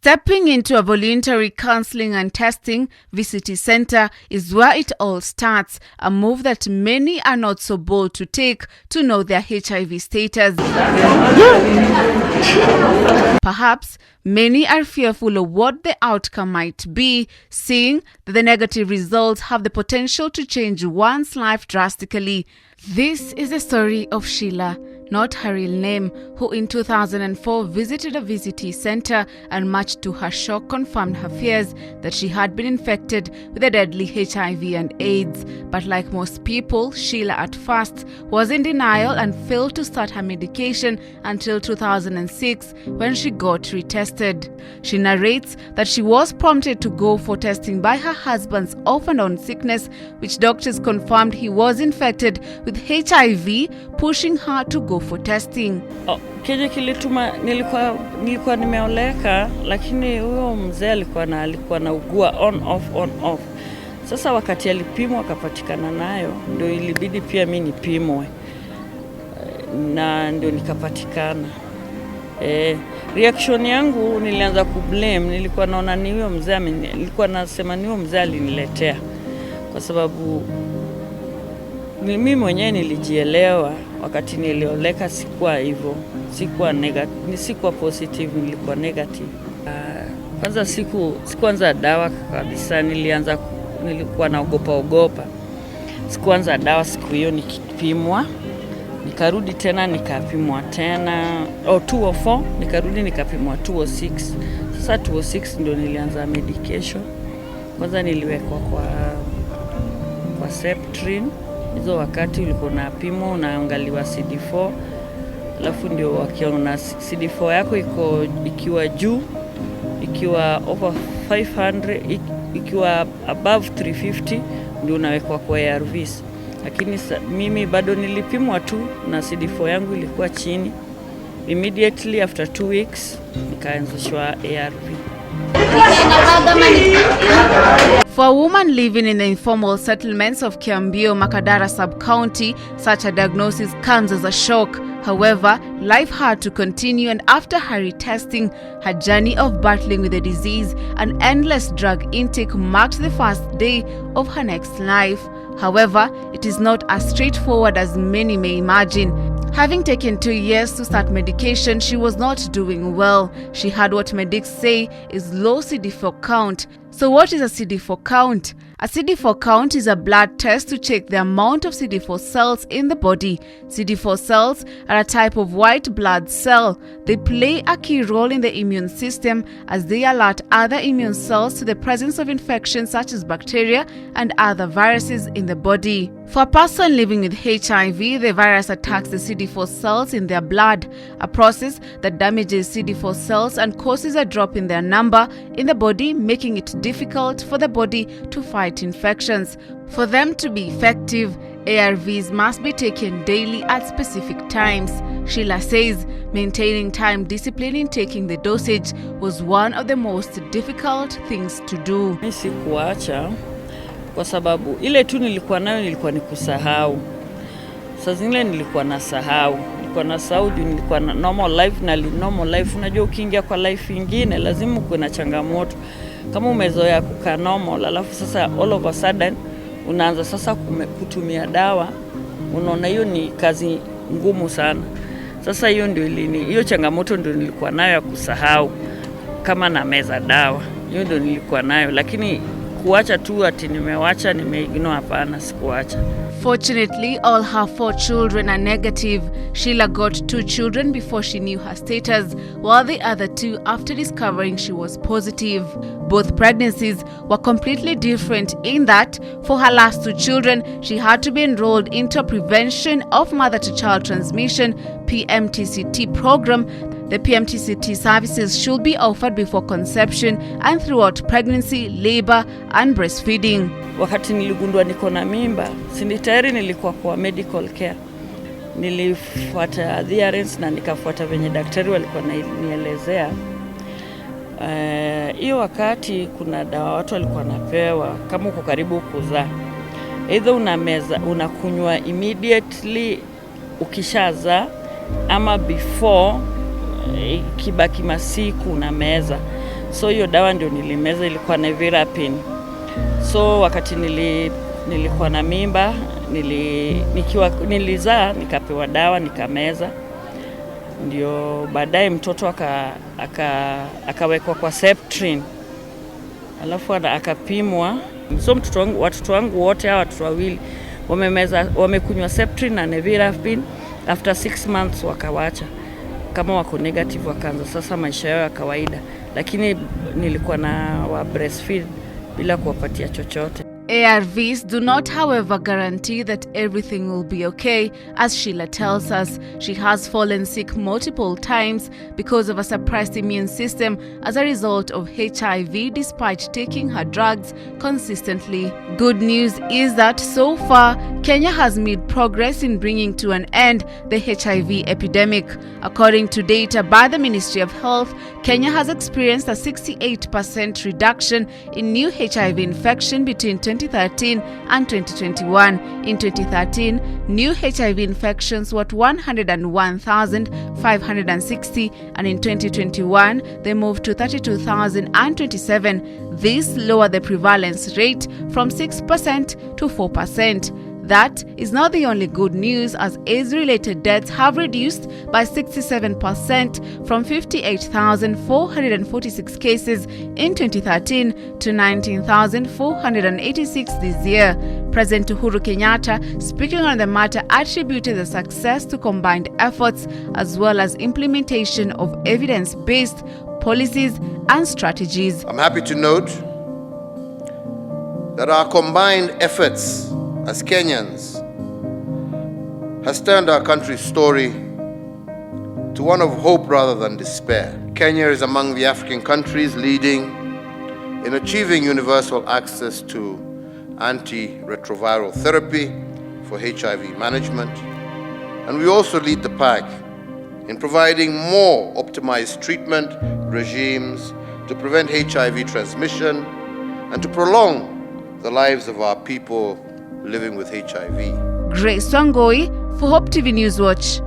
Stepping into a voluntary counseling and testing VCT center is where it all starts, a move that many are not so bold to take to know their HIV status. Perhaps many are fearful of what the outcome might be, seeing that the negative results have the potential to change one's life drastically. This is the story of Sheila, not her real name, who in 2004 visited a VCT center and much to her shock confirmed her fears that she had been infected with a deadly HIV and AIDS. But like most people, Sheila at first was in denial and failed to start her medication until 2006 when she got retested. She narrates that she was prompted to go for testing by her husband's off and on sickness, which doctors confirmed he was infected with HIV, pushing her to go for testing. Kile kilituma nilikuwa nimeoleka, lakini huyo mzee alikuwa anaugua on off. Sasa wakati alipimwa akapatikana nayo, ndio ilibidi pia mimi nipimwe. Na ndio nikapatikana. Reaction yangu nilianza kublame, nilikuwa naona ni huyo mzee, nilikuwa nasema ni huyo mzee aliniletea. Kwa sababu mimi mwenyewe nilijielewa wakati nilioleka sikuwa hivyo, sikuwa negative, sikuwa positive, nilikuwa negative. Kwanza sikuanza dawa kabisa, nilikuwa naogopa. Sikuanza dawa siku hiyo nikipimwa, nikarudi tena nikapimwa tena 204, nikarudi nikapimwa 206. Sasa 206 ndio nilianza medication. Kwanza niliwekwa kwa Septrin. Hizo wakati ulikuwa unapimwa unaangaliwa CD4, alafu ndio wakiona CD4 yako ikiwa juu, ikiwa over 500, ikiwa above 350 ndio unawekwa kwa ARVs. Lakini mimi bado nilipimwa tu na CD4 yangu ilikuwa chini. Immediately after 2 weeks nikaanzishwa ARV. For a woman living in the informal settlements of Kiambio, Makadara sub-county, such a diagnosis comes as a shock. However, life had to continue, and after her retesting, her journey of battling with the disease and endless drug intake marked the first day of her next life. However, it is not as straightforward as many may imagine. Having taken 2 years to start medication, she was not doing well. She had what medics say is low CD4 count. So what is a CD4 count? A CD4 count is a blood test to check the amount of CD4 cells in the body. CD4 cells are a type of white blood cell. They play a key role in the immune system as they alert other immune cells to the presence of infections such as bacteria and other viruses in the body. For a person living with HIV, the virus attacks the CD4 cells in their blood, a process that damages CD4 cells and causes a drop in their number in the body, making it difficult for the body to fight infections. For them to be effective, ARVs must be taken daily at specific times. Sheila says maintaining time discipline in taking the dosage was one of the most difficult things to do. Sikuacha kwa sababu ile tu nilikuwa nayo nilikuwa nikusahau. Sasa zingine nilikuwa nasahau juu nilikuwa na normal life, na normal life unajua ukiingia kwa life nyingine lazima uwe na changamoto. Kama umezoea kukaa normal, alafu sasa all of a sudden unaanza sasa kutumia dawa, unaona hiyo ni kazi ngumu sana. Sasa hiyo changamoto ndio nilikuwa nayo ya kusahau kama na meza dawa. Hiyo ndio nilikuwa nayo, lakini kuacha tu ati nimewacha nimeignore, hapana, sikuacha. Fortunately, all her 4 children are negative. Sheila got 2 children before she knew her status, while the other 2 after discovering she was positive. Both pregnancies were completely different in that, for her last 2 children, she had to be enrolled into a prevention of mother-to-child transmission (PMTCT) program. The PMTCT services should be offered before conception and throughout pregnancy, labor, and breastfeeding. Wakati niligundua niko na mimba, tayari nilikuwa kwa medical care. Nilifuata adherence na nikafuata venye daktari walikuwa nielezea. Hiyo wakati kuna dawa watu walikuwa napewa kama uko karibu kuzaa. Either unakunywa immediately ukishaza ama before kibaki masiku na meza. So hiyo dawa ndio nilimeza, ilikuwa nevirapine. So wakati nilikuwa na mimba, nilizaa nikapewa dawa nikameza. Ndio baadaye mtoto akawekwa kwa septrin. Alafu akapimwa. So watoto wangu wote hawa watoto wawili wamekunywa septrin na nevirapine. After 6 months wakawacha. Kama wako negative wakaanza sasa maisha yao ya kawaida. Lakini nilikuwa na wa breastfeed bila kuwapatia chochote. ARVs do not, however, guarantee that everything will be okay. As Sheila tells us, she has fallen sick multiple times because of a suppressed immune system as a result of HIV, despite taking her drugs consistently. Good news is that so far, Kenya has made progress in bringing to an end the HIV epidemic. According to data by the Ministry of Health, Kenya has experienced a 68% reduction in new HIV infection between 2013 and 2021. In 2013, new HIV infections were 101,560, and in 2021, they moved to 32,027. This lowered the prevalence rate from 6% to 4%. That is not the only good news, as AIDS-related deaths have reduced by 67% from 58,446 cases in 2013 to 19,486 this year. President Uhuru Kenyatta, speaking on the matter, attributed the success to combined efforts as well as implementation of evidence-based policies and strategies. I'm happy to note that our combined efforts as Kenyans has turned our country's story to one of hope rather than despair. Kenya is among the African countries leading in achieving universal access to antiretroviral therapy for HIV management, and we also lead the pack in providing more optimized treatment regimes to prevent HIV transmission and to prolong the lives of our people living with HIV. Grace Wangoi for Hope TV News Watch.